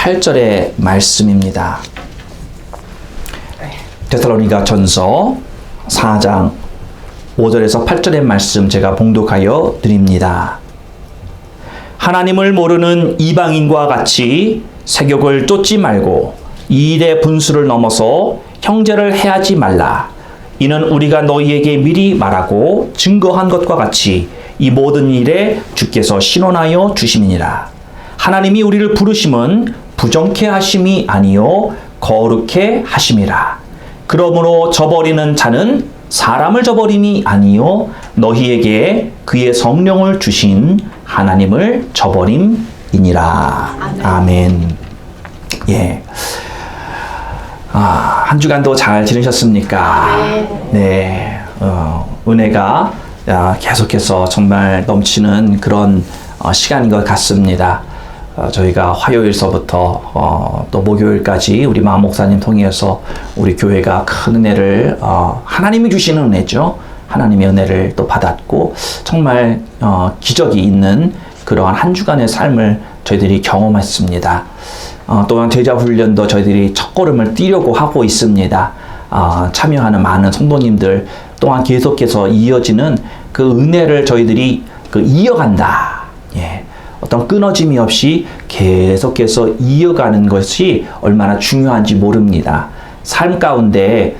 8절의 말씀입니다. 데살로니가 전서 4장 5절에서 8절의 말씀 제가 봉독하여 드립니다. 하나님을 모르는 이방인과 같이 세욕을 쫓지 말고 이 일의 분수를 넘어서 형제를 해하지 말라. 이는 우리가 너희에게 미리 말하고 증거한 것과 같이 이 모든 일에 주께서 신원하여 주심이니라. 하나님이 우리를 부르심은 부정케 하심이 아니요 거룩케 하심이라. 그러므로 저버리는 자는 사람을 저버림이 아니요 너희에게 그의 성령을 주신 하나님을 저버림이니라. 아멘. 예. 한 주간도 잘 지내셨습니까? 네. 은혜가 계속해서 정말 넘치는 그런 시간인 것 같습니다. 저희가 화요일서부터 또 목요일까지 우리 마 목사님 통해서 우리 교회가 큰 은혜를 하나님이 주시는 은혜죠. 하나님의 은혜를 또 받았고 정말 기적이 있는 그러한 한 주간의 삶을 저희들이 경험했습니다. 또한 제자 훈련도 저희들이 첫걸음을 뛰려고 하고 있습니다. 참여하는 많은 성도님들 또한 계속해서 이어지는 그 은혜를 저희들이 이어간다. 예. 어떤 끊어짐이 없이 계속해서 이어가는 것이 얼마나 중요한지 모릅니다. 삶 가운데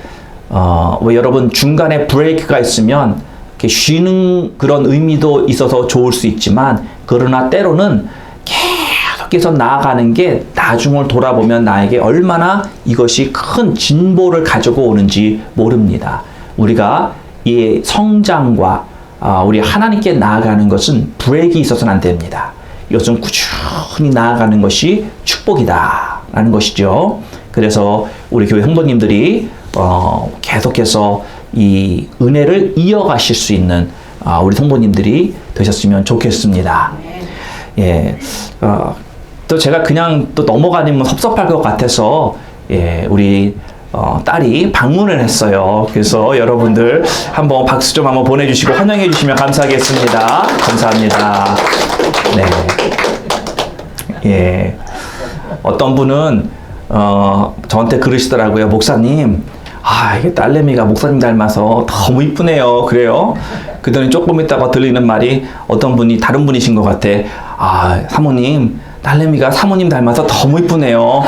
왜 여러분 중간에 브레이크가 있으면 이렇게 쉬는 그런 의미도 있어서 좋을 수 있지만 그러나 때로는 계속해서 나아가는 게 나중을 돌아보면 나에게 얼마나 이것이 큰 진보를 가지고 오는지 모릅니다. 우리가 이 성장과 우리 하나님께 나아가는 것은 브레이크가 있어서는 안 됩니다. 이것은 꾸준히 나아가는 것이 축복이다 라는 것이죠. 그래서 우리 교회 성도님들이 계속해서 이 은혜를 이어가실 수 있는 우리 성도님들이 되셨으면 좋겠습니다. 예, 또 제가 그냥 또 넘어가면 섭섭할 것 같아서 우리 딸이 방문을 했어요. 그래서 여러분들 한번 박수 좀 한번 보내주시고 환영해 주시면 감사하겠습니다. 감사합니다. 네. 예. 어떤 분은 저한테 그러시더라고요. 목사님, 이게 딸내미가 목사님 닮아서 너무 이쁘네요. 그래요? 그러더니 조금 있다가 들리는 말이 어떤 분이 다른 분이신 것 같아. 사모님, 딸내미가 사모님 닮아서 너무 이쁘네요.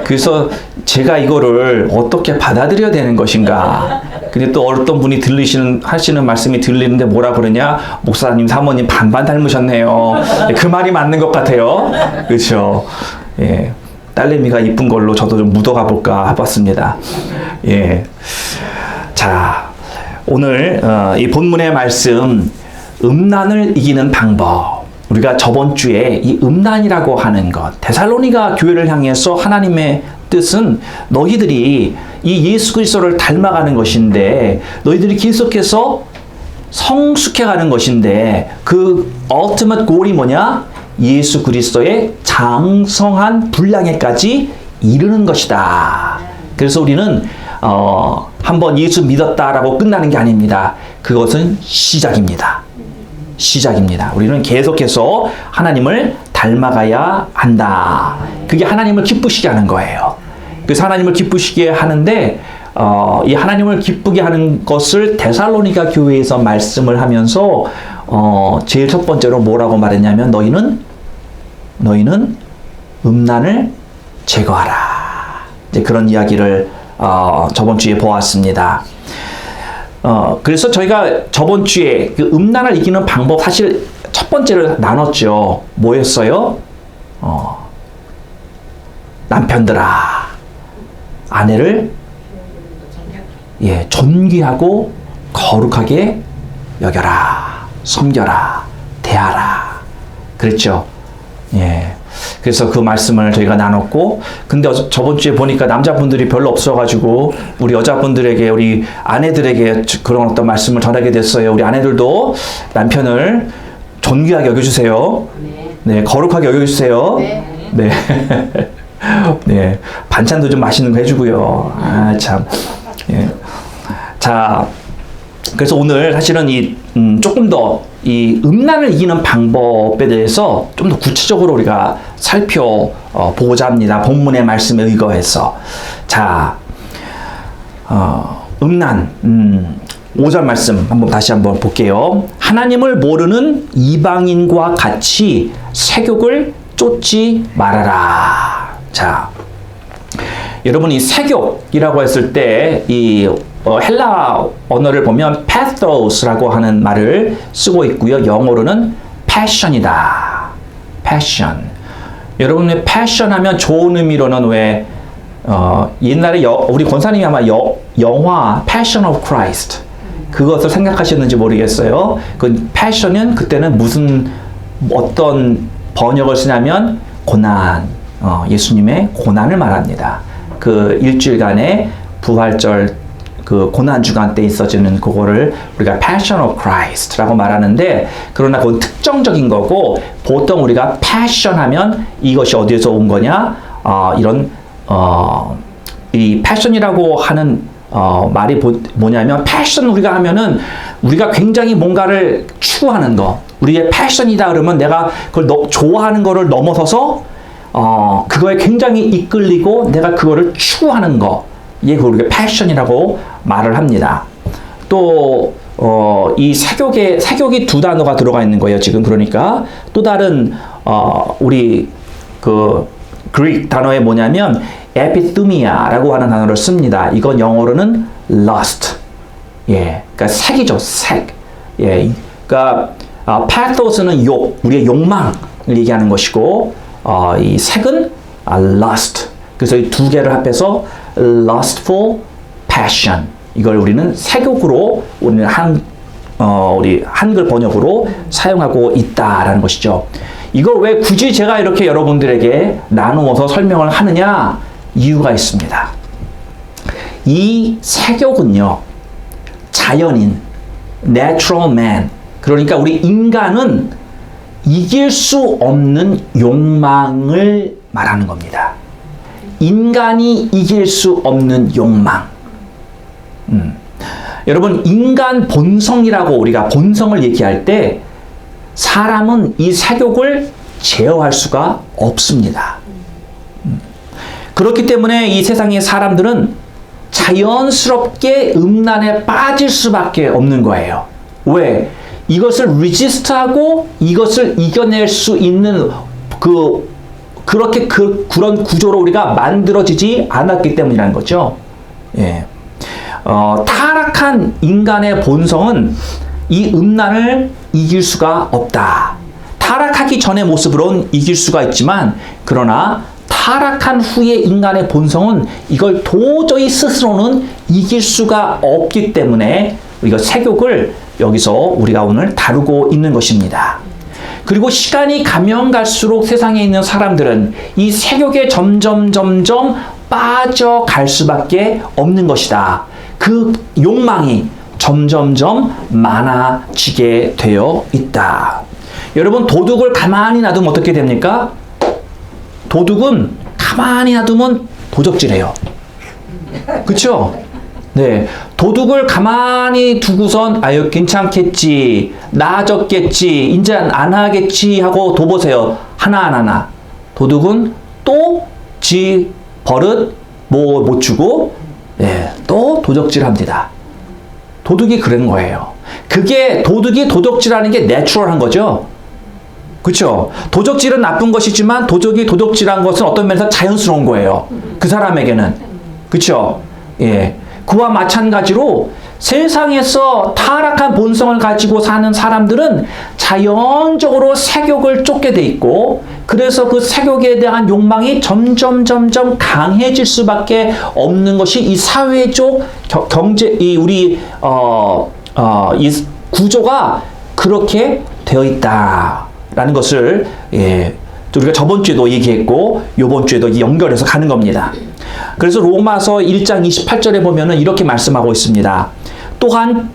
그래서 제가 이거를 어떻게 받아들여야 되는 것인가. 근데 또 어떤 분이 하시는 말씀이 들리는데 뭐라 그러냐? 목사님, 사모님 반반 닮으셨네요. 그 말이 맞는 것 같아요. 그렇죠. 예. 딸내미가 이쁜 걸로 저도 좀 묻어가 볼까 해봤습니다. 예. 자, 오늘 이 본문의 말씀, 음란을 이기는 방법. 우리가 저번 주에 이 음란이라고 하는 것, 데살로니가 교회를 향해서 하나님의 뜻은 너희들이 이 예수 그리스도를 닮아가는 것인데 너희들이 계속해서 성숙해가는 것인데 그 ultimate goal이 뭐냐? 예수 그리스도의 장성한 분량에까지 이르는 것이다. 그래서 우리는 한번 예수 믿었다라고 끝나는 게 아닙니다. 그것은 시작입니다. 시작입니다. 우리는 계속해서 하나님을 닮아가야 한다. 그게 하나님을 기쁘시게 하는 거예요. 그래서 하나님을 기쁘시게 하는데 이 하나님을 기쁘게 하는 것을 데살로니가 교회에서 말씀을 하면서 제일 첫 번째로 뭐라고 말했냐면 너희는 음란을 제거하라. 이제 그런 이야기를 저번 주에 보았습니다. 그래서 저희가 저번 주에 그 음란을 이기는 방법 사실 첫 번째를 나눴죠. 뭐였어요? 남편들아, 아내를 존귀하고 거룩하게 여겨라, 섬겨라, 대하라. 그랬죠. 예. 그래서 그 말씀을 저희가 나눴고, 근데 저번 주에 보니까 남자분들이 별로 없어가지고 우리 여자분들에게, 우리 아내들에게 그런 어떤 말씀을 전하게 됐어요. 우리 아내들도 남편을 존귀하게 여겨주세요. 네, 거룩하게 여겨주세요. 네. 네, 반찬도 좀 맛있는 거 해주고요. 참. 예. 자, 그래서 오늘 사실은 조금 더 이 음란을 이기는 방법에 대해서 좀 더 구체적으로 우리가 살펴보고자 합니다. 본문의 말씀에 의거해서. 자, 음란, 5절 말씀 다시 한번 볼게요. 하나님을 모르는 이방인과 같이 세욕을 쫓지 말아라. 자, 여러분 이 세욕이라고 했을 때 이 헬라 언어를 보면 pathos라고 하는 말을 쓰고 있고요. 영어로는 passion이다. passion. 여러분의 passion 하면 좋은 의미로는 왜 옛날에 우리 권사님이 아마 영화 Passion of Christ 그것을 생각하셨는지 모르겠어요. 그 passion은 그때는 어떤 번역을 쓰냐면 고난, 예수님의 고난을 말합니다. 그 일주일간의 부활절 그 고난 주간 때 있어지는 그거를 우리가 Passion of Christ라고 말하는데, 그러나 그건 특정적인 거고, 보통 우리가 passion 하면 이것이 어디에서 온 거냐? 이 passion이라고 하는 말이 뭐냐면, passion 우리가 하면은 우리가 굉장히 뭔가를 추구하는 거, 우리의 passion이다 그러면 내가 그걸 좋아하는 거를 넘어서서 그거에 굉장히 이끌리고 내가 그거를 추구하는 거, 이게 우리가 passion이라고 말을 합니다. 또 이 사격이 두 단어가 들어가 있는 거예요, 지금. 그러니까 또 다른 우리 그 그릭 단어에 뭐냐면 epithum이야라고 하는 단어를 씁니다. 이건 영어로는 lust. 예, 그러니까 색이죠, 색. 예, 그러니까 pathos는 우리의 욕망을 얘기하는 것이고, 이 색은 lust. 그래서 이 두 개를 합해서 lustful passion. 이걸 우리는 세욕으로 우리 한글 번역으로 사용하고 있다라는 것이죠. 이걸 왜 굳이 제가 이렇게 여러분들에게 나누어서 설명을 하느냐? 이유가 있습니다. 이 세욕은요, 자연인, natural man, 그러니까 우리 인간은 이길 수 없는 욕망을 말하는 겁니다. 인간이 이길 수 없는 욕망. 여러분, 인간 본성이라고 우리가 본성을 얘기할 때 사람은 이 세욕을 제어할 수가 없습니다. 그렇기 때문에 이 세상의 사람들은 자연스럽게 음란에 빠질 수밖에 없는 거예요. 왜? 이것을 resist하고 이것을 이겨낼 수 있는 그런 구조로 우리가 만들어지지 않았기 때문이라는 거죠. 예. 타락한 인간의 본성은 이 음란을 이길 수가 없다. 타락하기 전의 모습으로는 이길 수가 있지만, 그러나 타락한 후에 인간의 본성은 이걸 도저히 스스로는 이길 수가 없기 때문에 우리가 세욕을 여기서 우리가 오늘 다루고 있는 것입니다. 그리고 시간이 가면 갈수록 세상에 있는 사람들은 이 세욕에 점점 빠져갈 수밖에 없는 것이다. 그 욕망이 점점점 많아지게 되어 있다. 여러분, 도둑을 가만히 놔두면 어떻게 됩니까? 도둑은 가만히 놔두면 도적질해요. 그렇죠? 네, 도둑을 가만히 두고선 아유 괜찮겠지, 나아졌겠지, 이제 안 하겠지 하고 둬보세요. 하나. 도둑은 또 지 버릇 못 주고, 예, 또 도적질합니다. 도둑이 그런 거예요. 그게 도둑이 도적질하는 게 내추럴한 거죠. 그렇죠? 도적질은 나쁜 것이지만 도둑이 도적질한 것은 어떤 면에서 자연스러운 거예요. 그 사람에게는. 그렇죠? 예. 그와 마찬가지로 세상에서 타락한 본성을 가지고 사는 사람들은 자연적으로 세욕을 쫓게 돼 있고, 그래서 그 세욕에 대한 욕망이 점점 강해질 수밖에 없는 것이 이 사회적 우리 이 구조가 그렇게 되어 있다라는 것을, 예, 우리가 저번 주에도 얘기했고 이번 주에도 연결해서 가는 겁니다. 그래서 로마서 1장 28절에 보면은 이렇게 말씀하고 있습니다. 또한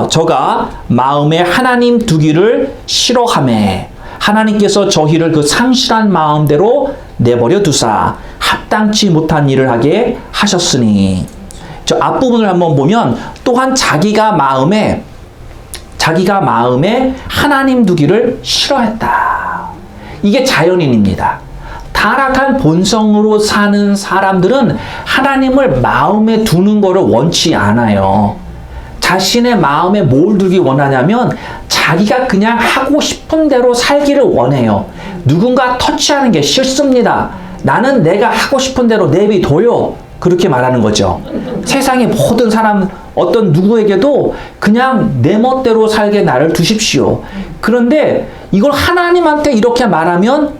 저가 마음에 하나님 두기를 싫어하매 하나님께서 저희를 그 상실한 마음대로 내버려 두사 합당치 못한 일을 하게 하셨으니. 저 앞부분을 한번 보면, 또한 자기가 마음에 자기가 마음에 하나님 두기를 싫어했다. 이게 자연인입니다. 타락한 본성으로 사는 사람들은 하나님을 마음에 두는 것을 원치 않아요. 자신의 마음에 뭘 두기 원하냐면 자기가 그냥 하고 싶은 대로 살기를 원해요. 누군가 터치하는 게 싫습니다. 나는 내가 하고 싶은 대로 내비둬요. 그렇게 말하는 거죠. 세상의 모든 사람, 어떤 누구에게도 그냥 내 멋대로 살게 나를 두십시오. 그런데 이걸 하나님한테 이렇게 말하면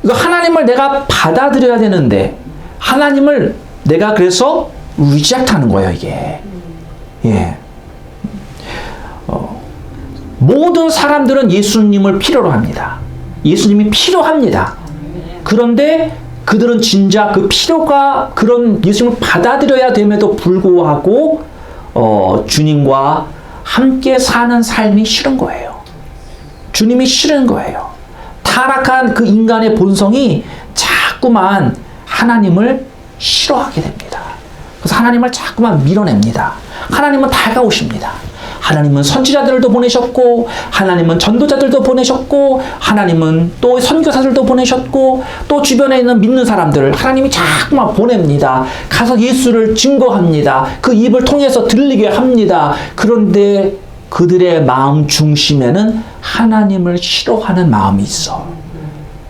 이거 하나님을 내가 받아들여야 되는데 하나님을 내가 그래서 리젝트하는 거예요, 이게. 예. 모든 사람들은 예수님을 필요로 합니다. 예수님이 필요합니다. 그런데 그들은 진짜 그 필요가 그런 예수님을 받아들여야 됨에도 불구하고 주님과 함께 사는 삶이 싫은 거예요. 주님이 싫은 거예요. 타락한 그 인간의 본성이 자꾸만 하나님을 싫어하게 됩니다. 그래서 하나님을 자꾸만 밀어냅니다. 하나님은 다가오십니다. 하나님은 선지자들도 보내셨고, 하나님은 전도자들도 보내셨고, 하나님은 또 선교사들도 보내셨고, 또 주변에 있는 믿는 사람들을 하나님이 자꾸만 보냅니다. 가서 예수를 증거합니다. 그 입을 통해서 들리게 합니다. 그런데 그들의 마음 중심에는 하나님을 싫어하는 마음이 있어.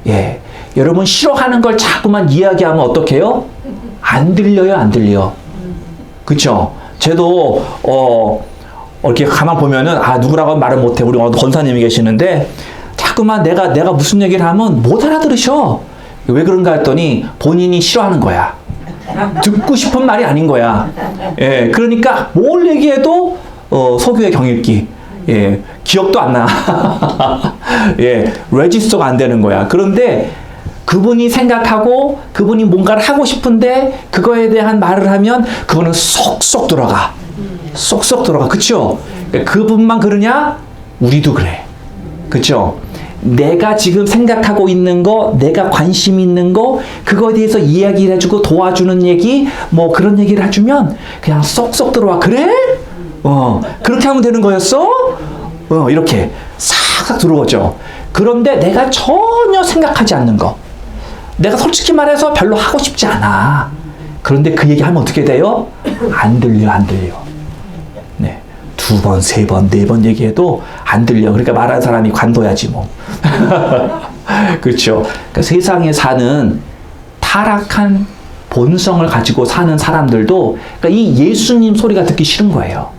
예. 여러분, 싫어하는 걸 자꾸만 이야기하면 어떡해요? 안 들려요, 안 들려. 그쵸? 쟤도, 이렇게 가만 보면은, 누구라고 말을 못해. 우리 권사님이 계시는데, 자꾸만 내가 무슨 얘기를 하면 못 알아들으셔. 왜 그런가 했더니, 본인이 싫어하는 거야. 듣고 싶은 말이 아닌 거야. 예. 그러니까, 뭘 얘기해도, 소교의 경읽기. 예. 기억도 안 나. 예. 레지스터가 안 되는 거야. 그런데, 그분이 생각하고 그분이 뭔가를 하고 싶은데 그거에 대한 말을 하면 그분은 쏙쏙 들어가. 쏙쏙 들어가. 그쵸? 그분만 그러냐? 우리도 그래. 그쵸? 내가 지금 생각하고 있는 거, 내가 관심 있는 거, 그거에 대해서 이야기를 해주고 도와주는 얘기, 뭐 그런 얘기를 해주면 그냥 쏙쏙 들어와. 그래? 그렇게 하면 되는 거였어? 이렇게 싹싹 들어오죠. 그런데 내가 전혀 생각하지 않는 거, 내가 솔직히 말해서 별로 하고 싶지 않아. 그런데 그 얘기하면 어떻게 돼요? 안 들려, 안 들려. 네. 2번, 3번, 4번 얘기해도 안 들려. 그러니까 말하는 사람이 관둬야지 뭐. 그렇죠. 그러니까 세상에 사는 타락한 본성을 가지고 사는 사람들도 그러니까 이 예수님 소리가 듣기 싫은 거예요.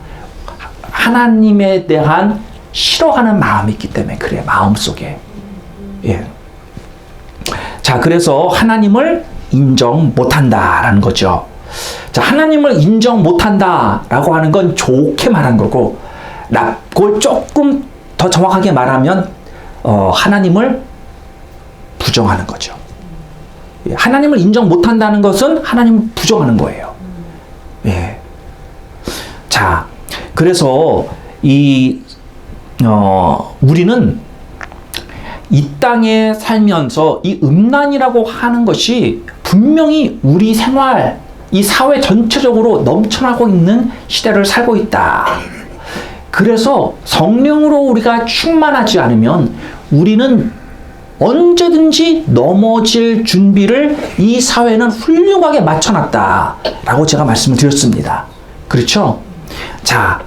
하나님에 대한 싫어하는 마음이 있기 때문에 그래, 마음속에. 예. 자, 그래서 하나님을 인정 못한다라는 거죠. 자, 하나님을 인정 못한다라고 하는 건 좋게 말한 거고, 그걸 조금 더 정확하게 말하면 하나님을 부정하는 거죠. 예, 하나님을 인정 못한다는 것은 하나님을 부정하는 거예요. 예. 자, 그래서 우리는 이 땅에 살면서 이 음란이라고 하는 것이 분명히 우리 생활, 이 사회 전체적으로 넘쳐나고 있는 시대를 살고 있다. 그래서 성령으로 우리가 충만하지 않으면 우리는 언제든지 넘어질 준비를 이 사회는 훌륭하게 맞춰놨다라고 제가 말씀을 드렸습니다. 그렇죠? 자,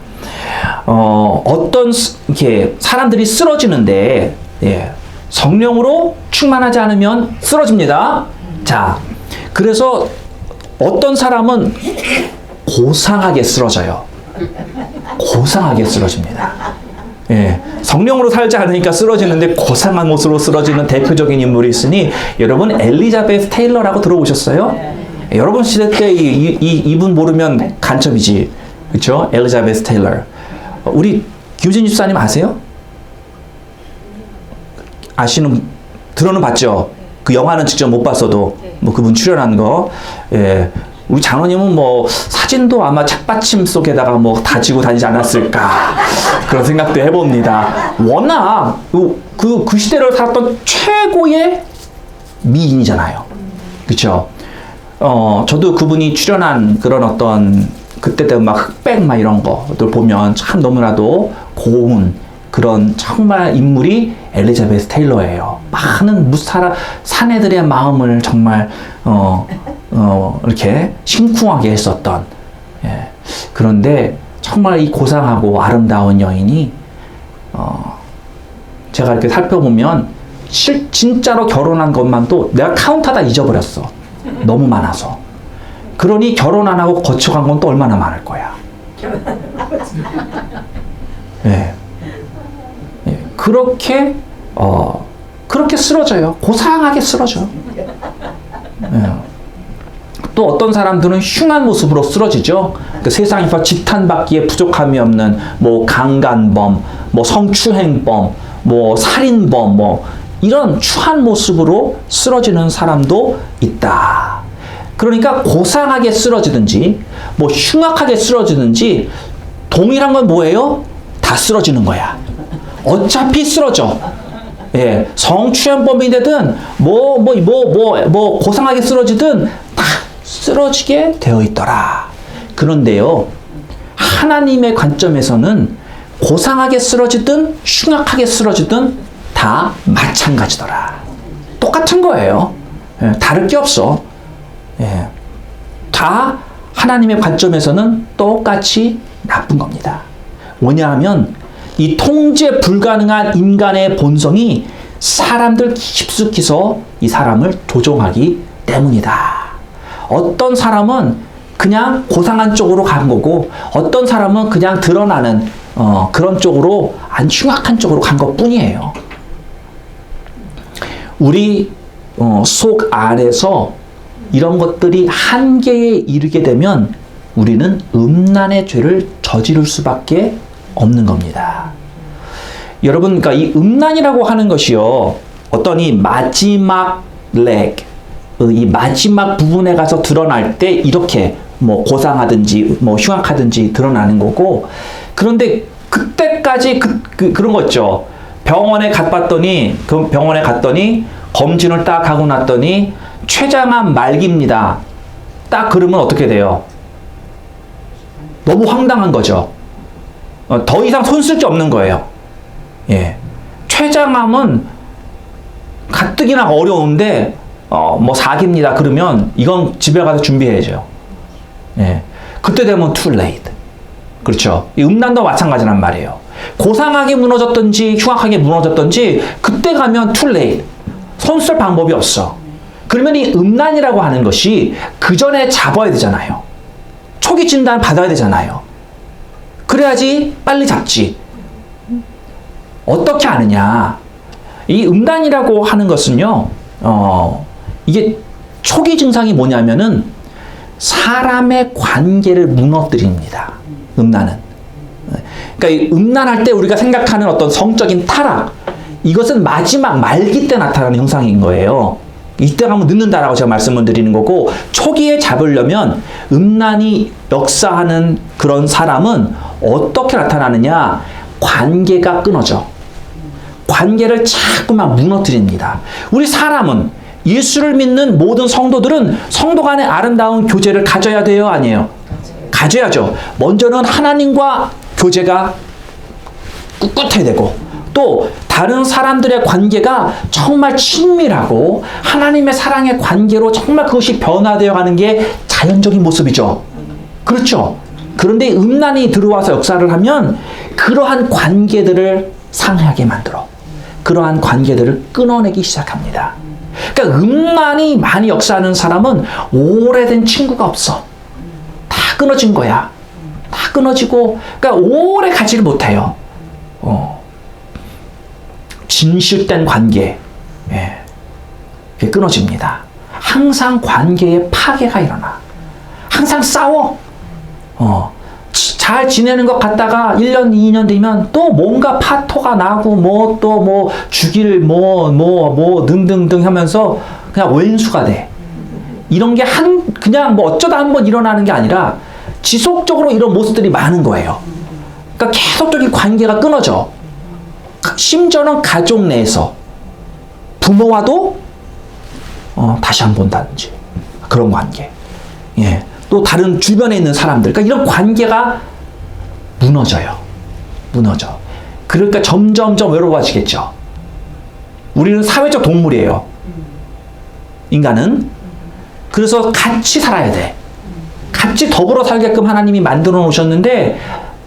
어떤 이렇게 사람들이 쓰러지는데, 예, 성령으로 충만하지 않으면 쓰러집니다. 자, 그래서 어떤 사람은 고상하게 쓰러져요. 고상하게 쓰러집니다. 예, 성령으로 살지 않으니까 쓰러지는데 고상한 모습으로 쓰러지는 대표적인 인물이 있으니 여러분 엘리자베스 테일러라고 들어보셨어요? 예, 여러분 시대 때 이분 모르면 간첩이지. 그렇죠? 엘리자베스 테일러. 우리 김우진 집사님 아세요? 들어는 봤죠? 그 영화는 직접 못 봤어도, 뭐 그분 출연한 거. 예. 우리 장로님은 뭐 사진도 아마 책받침 속에다가 뭐 다지고 다니지 않았을까. 그런 생각도 해봅니다. 워낙 그 시대를 살았던 최고의 미인이잖아요. 그쵸? 저도 그분이 출연한 그런 어떤 그때 되면 막 흑백 막 이런 거들 보면 참 너무나도 고운 그런 정말 인물이 엘리자베스 테일러예요. 많은 사내들의 마음을 정말 이렇게 심쿵하게 했었던. 예. 그런데 정말 이 고상하고 아름다운 여인이 제가 이렇게 살펴보면 진짜로 결혼한 것만도 내가 카운트하다 잊어버렸어. 너무 많아서. 그러니 결혼 안 하고 거쳐간 건 또 얼마나 많을 거야. 예. 예. 그렇게 쓰러져요. 고상하게 쓰러져. 예. 또 어떤 사람들은 흉한 모습으로 쓰러지죠. 그 세상에서 지탄받기에 부족함이 없는 뭐 강간범, 뭐 성추행범, 뭐 살인범, 뭐 이런 추한 모습으로 쓰러지는 사람도 있다. 그러니까 고상하게 쓰러지든지 뭐 흉악하게 쓰러지든지 동일한 건 뭐예요? 다 쓰러지는 거야. 어차피 쓰러져. 예, 성추행범이든 뭐 고상하게 쓰러지든 다 쓰러지게 되어 있더라. 그런데요, 하나님의 관점에서는 고상하게 쓰러지든 흉악하게 쓰러지든 다 마찬가지더라. 똑같은 거예요. 예, 다를 게 없어. 예, 다 하나님의 관점에서는 똑같이 나쁜 겁니다. 왜냐하면 이 통제 불가능한 인간의 본성이 사람들 깊숙이서 이 사람을 조종하기 때문이다. 어떤 사람은 그냥 고상한 쪽으로 간 거고 어떤 사람은 그냥 드러나는 그런 쪽으로 안 흉악한 쪽으로 간 것뿐이에요. 우리 속 안에서 이런 것들이 한계에 이르게 되면 우리는 음란의 죄를 저지를 수밖에 없는 겁니다. 여러분, 그러니까 이 음란이라고 하는 것이요, 어떤 이 마지막 이 마지막 부분에 가서 드러날 때 이렇게 뭐 고상하든지 뭐 흉악하든지 드러나는 거고, 그런데 그때까지 그런 거 있죠. 병원에 갔더니 검진을 딱 하고 났더니 췌장암 말기입니다. 딱 그러면 어떻게 돼요? 너무 황당한 거죠. 더 이상 손 쓸 게 없는 거예요. 예. 췌장암은 가뜩이나 어려운데 뭐 4기입니다. 그러면 이건 집에 가서 준비해야죠. 예. 그때 되면 too late. 그렇죠. 이 음란도 마찬가지란 말이에요. 고상하게 무너졌든지 흉악하게 무너졌든지 그때 가면 too late. 손 쓸 방법이 없어. 그러면 이 음란이라고 하는 것이 그 전에 잡아야 되잖아요. 초기 진단 받아야 되잖아요. 그래야지 빨리 잡지. 어떻게 아느냐. 이 음란이라고 하는 것은요, 이게 초기 증상이 뭐냐면은 사람의 관계를 무너뜨립니다. 음란은. 그러니까 이 음란할 때 우리가 생각하는 어떤 성적인 타락, 이것은 마지막 말기 때 나타나는 현상인 거예요. 이때 가면 늦는다라고 제가 말씀을 드리는 거고, 초기에 잡으려면 음란이 역사하는 그런 사람은 어떻게 나타나느냐? 관계가 끊어져. 관계를 자꾸만 무너뜨립니다. 우리 사람은, 예수를 믿는 모든 성도들은 성도 간의 아름다운 교제를 가져야 돼요? 아니에요? 가져야죠. 먼저는 하나님과 교제가 꿋꿋해야 되고, 또 다른 사람들의 관계가 정말 친밀하고 하나님의 사랑의 관계로 정말 그것이 변화되어 가는 게 자연적인 모습이죠. 그렇죠. 그런데 음란이 들어와서 역사를 하면 그러한 관계들을 상하게 만들어. 그러한 관계들을 끊어내기 시작합니다. 그러니까 음란이 많이 역사하는 사람은 오래된 친구가 없어. 다 끊어진 거야. 다 끊어지고, 그러니까 오래 가지를 못해요. 진실된 관계, 예, 그게 끊어집니다. 항상 관계에 파괴가 일어나. 항상 싸워. 잘 지내는 것 같다가 1년, 2년 되면 또 뭔가 파토가 나고 뭐 죽일 등등등 하면서 그냥 왼수가 돼. 이런 게 그냥 뭐 어쩌다 한번 일어나는 게 아니라 지속적으로 이런 모습들이 많은 거예요. 그러니까 계속적인 관계가 끊어져. 심지어는 가족 내에서 부모와도 다시 한 번 본다든지 그런 관계. 예. 또 다른 주변에 있는 사람들, 그러니까 이런 관계가 무너져요. 무너져. 그러니까 점점점 외로워지겠죠. 우리는 사회적 동물이에요. 인간은. 그래서 같이 살아야 돼. 같이 더불어 살게끔 하나님이 만들어 놓으셨는데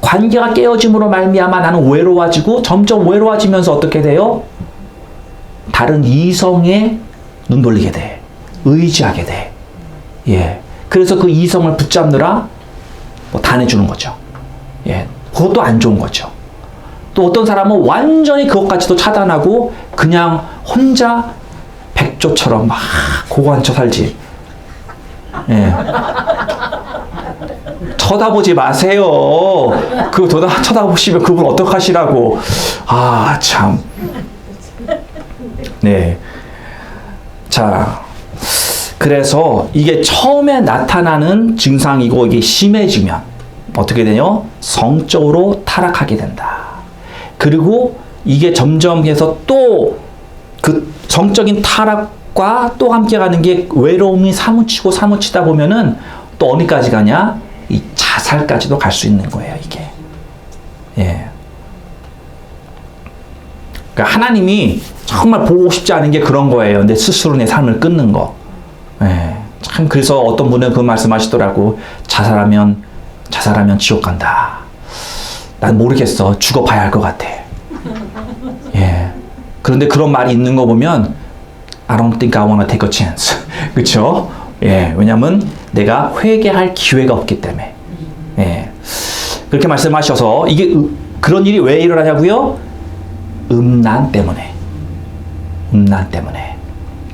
관계가 깨어짐으로 말미암아 나는 외로워지고 점점 외로워지면서 어떻게 돼요? 다른 이성에 눈 돌리게 돼. 의지하게 돼. 예. 그래서 그 이성을 붙잡느라 뭐 단해주는 거죠. 예. 그것도 안 좋은 거죠. 또 어떤 사람은 완전히 그것까지도 차단하고 그냥 혼자 백조처럼 막 고고한쳐 살지. 예. 쳐다보지 마세요. 그거 쳐다보시면 그분 어떡하시라고. 아, 참. 네. 자, 그래서 이게 처음에 나타나는 증상이고 이게 심해지면 어떻게 되냐? 성적으로 타락하게 된다. 그리고 이게 점점 해서 또 그 성적인 타락과 또 함께 가는 게 외로움이 사무치다 보면은 또 어디까지 가냐? 이 자살까지도 갈 수 있는 거예요, 이게. 예. 그러니까 하나님이 정말 보고 싶지 않은 게 그런 거예요. 내 스스로 내 삶을 끊는 거. 예. 참, 그래서 어떤 분은 그 말씀 하시더라고. 자살하면 지옥 간다. 난 모르겠어. 죽어봐야 할 것 같아. 예. 그런데 그런 말이 있는 거 보면 I don't think I wanna take a chance. 그쵸? 예. 왜냐면 내가 회개할 기회가 없기 때문에. 예. 그렇게 말씀하셔서 이게 그런 일이 왜 일어나냐고요? 음란 때문에. 음란 때문에.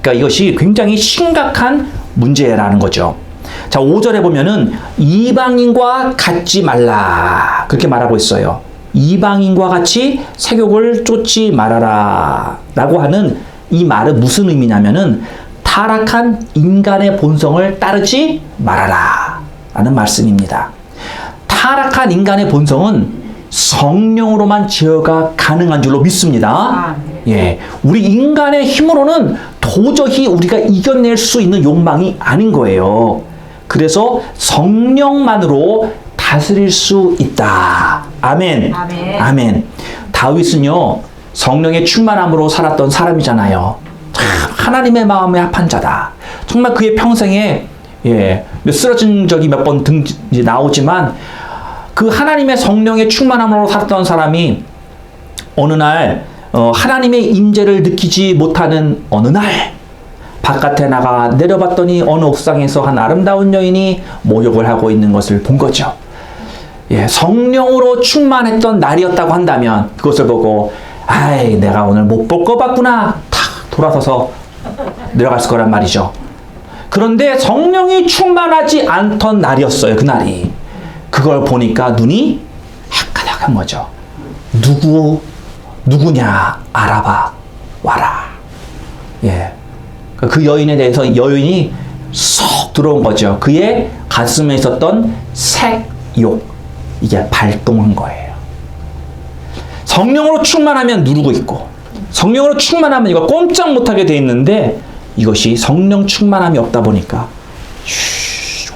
그러니까 이것이 굉장히 심각한 문제라는 거죠. 자, 5절에 보면은 이방인과 같지 말라. 그렇게 말하고 있어요. 이방인과 같이 세욕을 쫓지 말아라. 라고 하는 이 말은 무슨 의미냐면은 타락한 인간의 본성을 따르지 말아라. 라는 말씀입니다. 타락한 인간의 본성은 성령으로만 제어가 가능한 줄로 믿습니다. 예, 우리 인간의 힘으로는 도저히 우리가 이겨낼 수 있는 욕망이 아닌 거예요. 그래서 성령만으로 다스릴 수 있다. 아멘. 아멘. 아멘. 다윗은요, 성령의 충만함으로 살았던 사람이잖아요. 참 하나님의 마음에 합한 자다. 정말 그의 평생에 쓰러진 적이 몇 번 나오지만 그 하나님의 성령의 충만함으로 살았던 사람이 어느 날 하나님의 임재를 느끼지 못하는 어느 날 바깥에 나가 내려봤더니 어느 옥상에서 한 아름다운 여인이 모욕을 하고 있는 것을 본 거죠. 예, 성령으로 충만했던 날이었다고 한다면 그것을 보고 아이 내가 오늘 못 볼 거 봤구나 탁 돌아서서 내려갔을 거란 말이죠. 그런데 성령이 충만하지 않던 날이었어요. 그날이. 그걸 보니까 눈이 헷가닥한 거죠. 누구냐 알아봐 와라. 예. 그 여인에 대해서 여인이 쏙 들어온 거죠. 그의 가슴에 있었던 색욕 이게 발동한 거예요. 성령으로 충만하면 누르고 있고 성령으로 충만하면 이거 꼼짝 못하게 돼 있는데 이것이 성령 충만함이 없다 보니까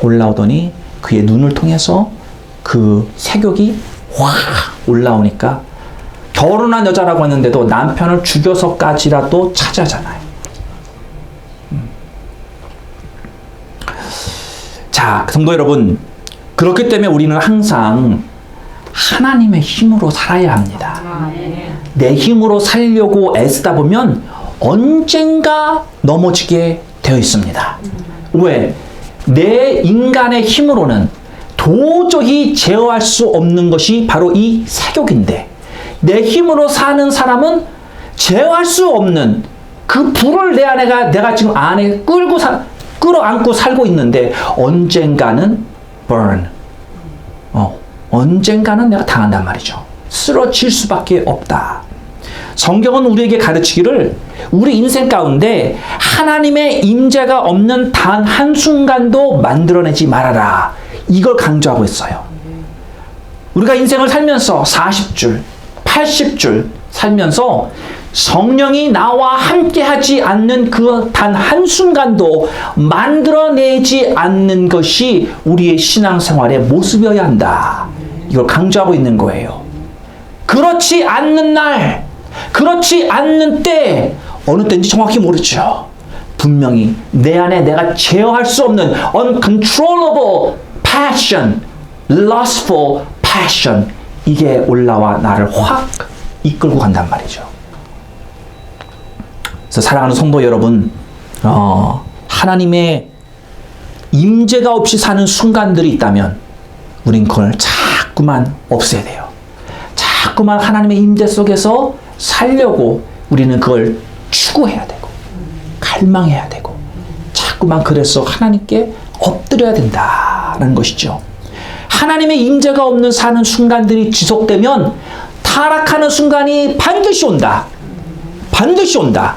올라오더니 그의 눈을 통해서 그 색욕이 확 올라오니까 결혼한 여자라고 했는데도 남편을 죽여서까지라도 차지하잖아요. 자, 성도 여러분, 그렇기 때문에 우리는 항상 하나님의 힘으로 살아야 합니다. 내 힘으로 살려고 애쓰다 보면 언젠가 넘어지게 되어 있습니다. 왜? 내 인간의 힘으로는 도저히 제어할 수 없는 것이 바로 이 색욕인데 내 힘으로 사는 사람은 제어할 수 없는 그 불을 내 안에 내가 지금 안에 끌어안고 살고 있는데 언젠가는 burn. 언젠가는 내가 당한단 말이죠. 쓰러질 수밖에 없다. 성경은 우리에게 가르치기를 우리 인생 가운데 하나님의 임재가 없는 단 한순간도 만들어내지 말아라. 이걸 강조하고 있어요. 우리가 인생을 살면서 40줄, 80줄 살면서 성령이 나와 함께 하지 않는 그 단 한순간도 만들어내지 않는 것이 우리의 신앙생활의 모습이어야 한다. 이걸 강조하고 있는 거예요. 그렇지 않는 날, 그렇지 않는 때, 어느 때인지 정확히 모르죠. 분명히 내 안에 내가 제어할 수 없는 uncontrollable passion, lustful passion, 이게 올라와 나를 확 이끌고 간단 말이죠. 그래서 사랑하는 성도 여러분, 하나님의 임재가 없이 사는 순간들이 있다면 우린 그걸 자꾸만 없애야 돼요. 자꾸만 하나님의 임재 속에서 살려고 우리는 그걸 추구해야 되고 갈망해야 되고 자꾸만 그래서 하나님께 엎드려야 된다는 것이죠. 하나님의 임재가 없는 사는 순간들이 지속되면 타락하는 순간이 반드시 온다. 반드시 온다.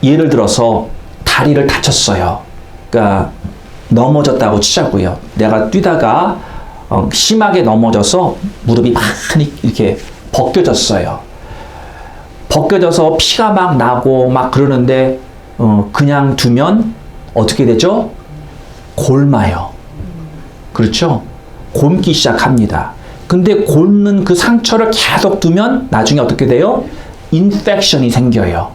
예를 들어서 다리를 다쳤어요. 그러니까 넘어졌다고 치자고요. 내가 뛰다가 심하게 넘어져서 무릎이 많이 이렇게 벗겨졌어요. 벗겨져서 피가 막 나고 막 그러는데 그냥 두면 어떻게 되죠? 골마요. 그렇죠? 곪기 시작합니다. 근데 곪는 그 상처를 계속 두면 나중에 어떻게 돼요? 인펙션이 생겨요.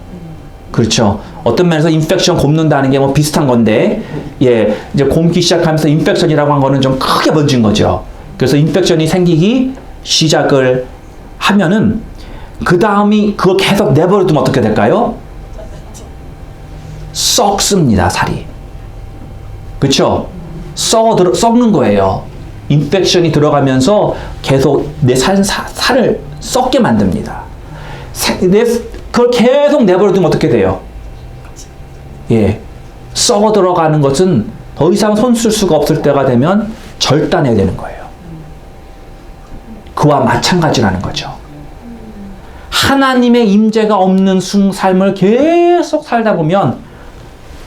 그렇죠? 어떤 면에서 인펙션 곪는다는 게 뭐 비슷한 건데, 예, 이제 곪기 시작하면서 인펙션이라고 한 거는 좀 크게 번진 거죠. 그래서 인펙션이 생기기 시작을 하면은 그 다음이 그거 계속 내버려두면 어떻게 될까요? 썩습니다, 살이. 그렇죠? 썩는 거예요. 인펙션이 들어가면서 계속 내 살을 썩게 만듭니다. 그걸 계속 내버려두면 어떻게 돼요? 예, 썩어 들어가는 것은 더 이상 손 쓸 수가 없을 때가 되면 절단해야 되는 거예요. 그와 마찬가지라는 거죠. 하나님의 임재가 없는 삶을 계속 살다 보면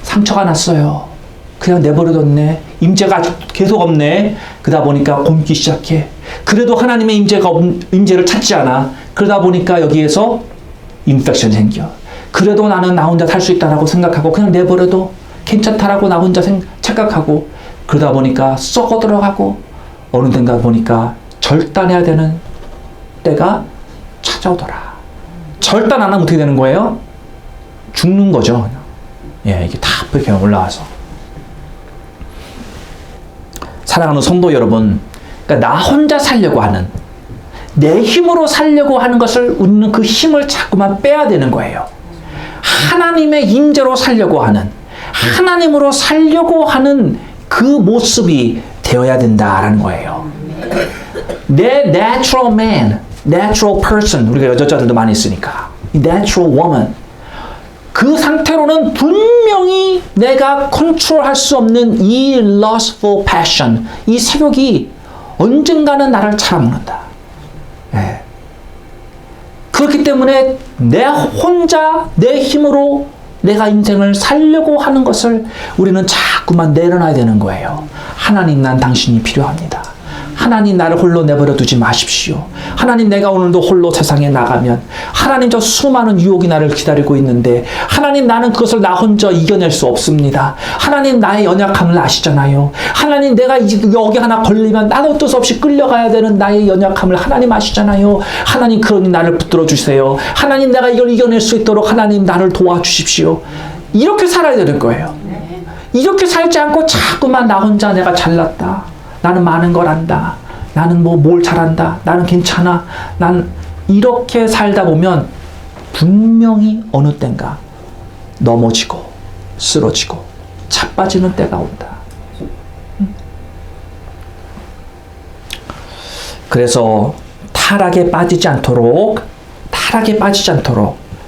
상처가 났어요. 그냥 내버려뒀네. 임재가 계속 없네. 그러다 보니까 곪기 시작해. 그래도 하나님의 임재를 찾지 않아. 그러다 보니까 여기에서 인펙션이 생겨. 그래도 나는 나 혼자 살 수 있다라고 생각하고 그냥 내버려도 괜찮다라고 나 혼자 착각하고 그러다 보니까 썩어 들어가고 어느 땐가 보니까 절단해야 되는 때가 찾아오더라. 절단 안 하면 어떻게 되는 거예요? 죽는 거죠. 예, 이게 다 이렇게 올라와서. 사랑하는 성도 여러분, 그러니까 나 혼자 살려고 하는, 내 힘으로 살려고 하는 것을 우리는 그 힘을 자꾸만 빼야 되는 거예요. 하나님의 임재로 살려고 하는, 하나님으로 살려고 하는 그 모습이 되어야 된다라는 거예요. 내 natural man, natural person, 우리가 여자들도 많이 있으니까 natural woman, 그 상태로는 분명히 내가 컨트롤할 수 없는 이 lustful passion, 이 색욕이 언젠가는 나를 잡아먹는다. 예. 그렇기 때문에 내 혼자 내 힘으로 내가 인생을 살려고 하는 것을 우리는 자꾸만 내려놔야 되는 거예요. 하나님, 난 당신이 필요합니다. 하나님, 나를 홀로 내버려 두지 마십시오. 하나님, 내가 오늘도 홀로 세상에 나가면 하나님, 저 수많은 유혹이 나를 기다리고 있는데 하나님, 나는 그것을 나 혼자 이겨낼 수 없습니다. 하나님, 나의 연약함을 아시잖아요. 하나님, 내가 여기 하나 걸리면 나는 어쩔 수 없이 끌려가야 되는 나의 연약함을 하나님 아시잖아요. 하나님, 그러니 나를 붙들어 주세요. 하나님, 내가 이걸 이겨낼 수 있도록 하나님, 나를 도와주십시오. 이렇게 살아야 되는 거예요. 이렇게 살지 않고 자꾸만 나 혼자 내가 잘났다, 나는 많은 걸 안다, 나는 뭘 잘한다, 나는 괜찮아, 난 이렇게 살다 보면 분명히 어느 땐가 넘어지고 쓰러지고 자빠지는 때가 온다. 그래서 타락에 빠지지 않도록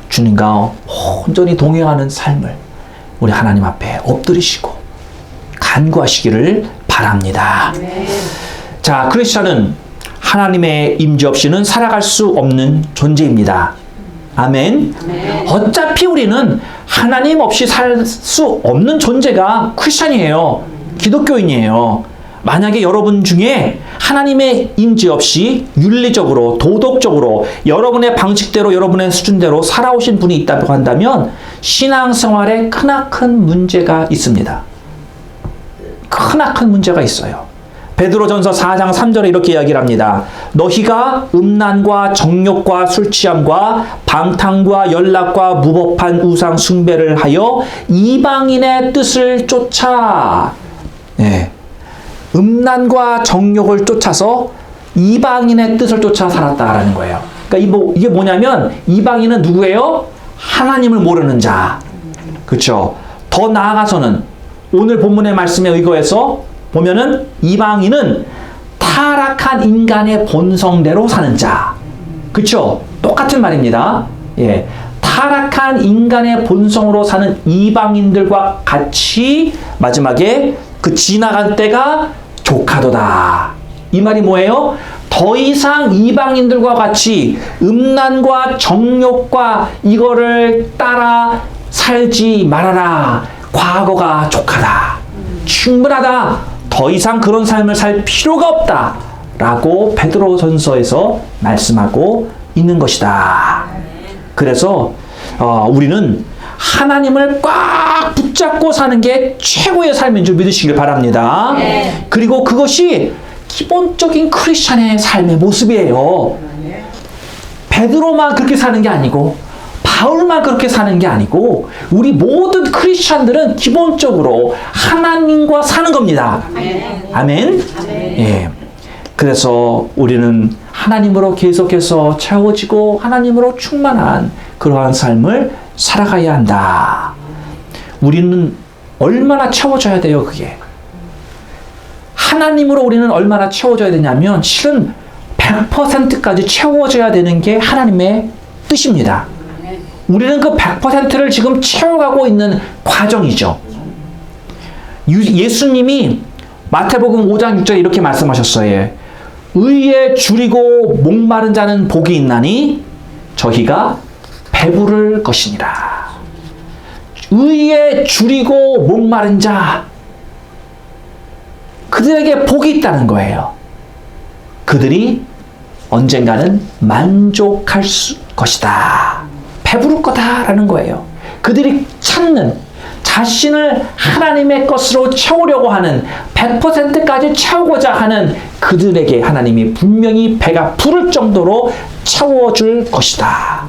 주님과 온전히 동행하는 삶을 우리 하나님 앞에 엎드리시고 간구하시기를 바랍니다. 네. 자, 크리스천은 하나님의 임재 없이는 살아갈 수 없는 존재입니다. 아멘. 네. 어차피 우리는 하나님 없이 살 수 없는 존재가 크리스천이에요. 기독교인이에요. 만약에 여러분 중에 하나님의 인지 없이 윤리적으로 도덕적으로 여러분의 방식대로 여러분의 수준대로 살아오신 분이 있다고 한다면 신앙생활에 크나큰 문제가 있습니다. 크나큰 문제가 있어요. 베드로전서 4장 3절에 이렇게 이야기를 합니다. 너희가 음란과 정욕과 술취함과 방탕과 연락과 무법한 우상 숭배를 하여 이방인의 뜻을 쫓아. 네. 음란과 정욕을 쫓아서 이방인의 뜻을 쫓아 살았다라는 거예요. 그러니까 이게 뭐냐면 이방인은 누구예요? 하나님을 모르는 자. 그렇죠? 더 나아가서는 오늘 본문의 말씀에 의거해서 보면은 이방인은 타락한 인간의 본성대로 사는 자. 그렇죠? 똑같은 말입니다. 예. 타락한 인간의 본성으로 사는 이방인들과 같이 마지막에 그 지나간 때가 조카도다. 이 말이 뭐예요? 더 이상 이방인들과 같이 음란과 정욕과 이거를 따라 살지 말아라. 과거가 조카다. 충분하다. 더 이상 그런 삶을 살 필요가 없다. 라고 베드로전서에서 말씀하고 있는 것이다. 그래서 우리는 하나님을 꽉 붙잡고 사는 게 최고의 삶인 줄 믿으시길 바랍니다. 네. 그리고 그것이 기본적인 크리스찬의 삶의 모습이에요. 베드로만 그렇게 사는 게 아니고 바울만 그렇게 사는 게 아니고 우리 모든 크리스찬들은 기본적으로 하나님과 사는 겁니다. 아멘. 아멘. 예. 그래서 우리는 하나님으로 계속해서 채워지고 하나님으로 충만한 그러한 삶을 살아가야 한다. 우리는 얼마나 채워져야 돼요, 그게? 하나님으로 우리는 얼마나 채워져야 되냐면 실은 100%까지 채워져야 되는 게 하나님의 뜻입니다. 우리는 그 100%를 지금 채워가고 있는 과정이죠. 예수님이 마태복음 5장 6절에 이렇게 말씀하셨어요. 의에 줄이고 목마른 자는 복이 있나니 저희가 배부를 것이니라. 의에 줄이고 목마른 자, 그들에게 복이 있다는 거예요. 그들이 언젠가는 만족할 것이다. 배부를 거다라는 거예요. 그들이 찾는 자신을 하나님의 것으로 채우려고 하는 100%까지 채우고자 하는 그들에게 하나님이 분명히 배가 부를 정도로 채워줄 것이다.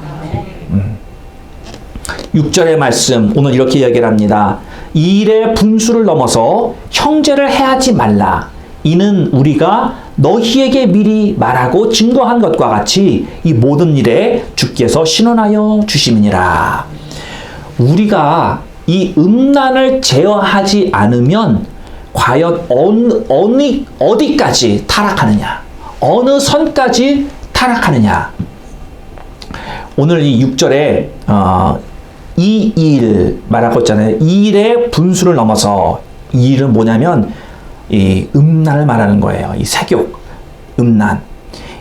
6절의 말씀 오늘 이렇게 이야기를 합니다. 이 일의 분수를 넘어서 형제를 해하지 말라. 이는 우리가 너희에게 미리 말하고 증거한 것과 같이 이 모든 일에 주께서 신원하여 주심이니라. 우리가 이 음란을 제어하지 않으면 과연 어디까지 타락하느냐? 어느 선까지 타락하느냐? 오늘 이 6절에 이 일 말하고 있잖아요. 이 일의 분수를 넘어서 이 일은 뭐냐면 이 음란을 말하는 거예요. 이 색욕, 음란.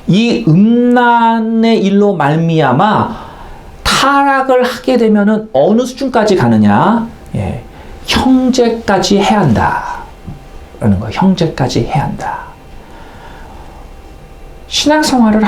이 음란의 일로 말미암아 타락을 하게 되면은 어느 수준까지 가느냐? 예, 형제까지 해야 한다. 라는 거예요. 형제까지 해야 한다. 신앙생활을